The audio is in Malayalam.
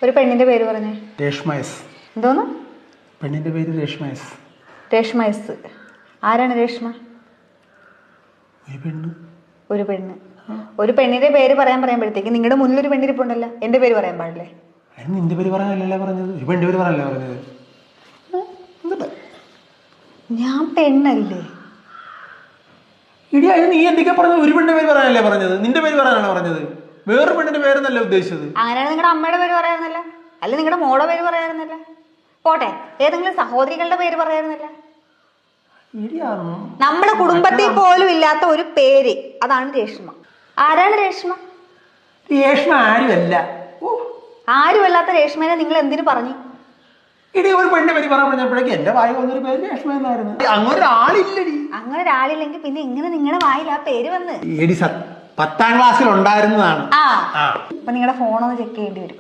ഒരു പെണ്ണിന്റെ പേര് പറഞ്ഞേ. രേഷ്മ എസ്. എന്തോന്ന്? പെണ്ണിന്റെ പേര് രേഷ്മ എസ്. രേഷ്മ എസ്. ആരാണ് രേഷ്മ? ഒരു പെണ്ണ്. ഒരു പെണ്ണ്. ഒരു പെണ്ണിന്റെ പേര് പറയുമ്പോഴത്തേക്ക് നിങ്ങളുടെ മുന്നിൽ ഒരു പെണ്ണിരിപ്പുണ്ടല്ലോ, എന്റെ പേര് പറയാൻ പാടില്ലേ? നിന്റെ പേര് പറയാനല്ലേ പറഞ്ഞത്, ഒരു പെണ്ണിന്റെ പേര് പറയാനല്ലേ പറഞ്ഞത്. ഞാൻ പെണ്ണല്ലേ? ഇടി അതിന് നീ എന്തൊക്കെ പറഞ്ഞത്? ഒരു പെണ്ണിന്റെ പേര് പറയാനല്ലേ പറഞ്ഞത്, നിന്റെ പേര് പറയാനാണ് പറഞ്ഞത്. വേറൊരു പെണ്ണിന്റെ പേരെന്നല്ല ഉദ്ദേശിച്ചത്. അങ്ങനെയാണ് നിങ്ങളുടെ അമ്മയുടെ പേര് പറയാറുന്നല്ല, അല്ല നിങ്ങളുടെ മോടെ പേര് പറയാറുന്നല്ല, പോട്ടെ ഏതെങ്കിലും സഹോദരികളുടെ പേര് പറയാറുന്നല്ല. നമ്മുടെ കുടുംബത്തിൽ പോലും ഇല്ലാത്ത ഒരു പേര്, അതാണ് രേഷ്മ. ആരാണ് രേഷ്മ? രേഷ്മ ആരുമല്ല. ആരുമല്ലാത്ത രേഷ്മേനെ നിങ്ങൾ എന്തിനു പറഞ്ഞു? ഇടി ഒരു പെണ്ണിന്റെ പേര് പറയാൻ പറഞ്ഞപ്പോഴേക്ക് എന്റെ വായി വന്നൊരു പേര് രേഷ്മ എന്നായിരുന്നു. അങ്ങനെ ഒരാളില്ലടി. അങ്ങനെ ഒരാളില്ലെങ്കിൽ പിന്നെ എങ്ങനെ നിങ്ങളുടെ വായിൽ ആ പേര് വന്ന്? 10ാം ക്ലാസ്സിൽ ഉണ്ടായിരുന്നതാണ്. അപ്പൊ നിങ്ങളുടെ ഫോണൊന്ന് ചെക്ക് ചെയ്യേണ്ടി വരും.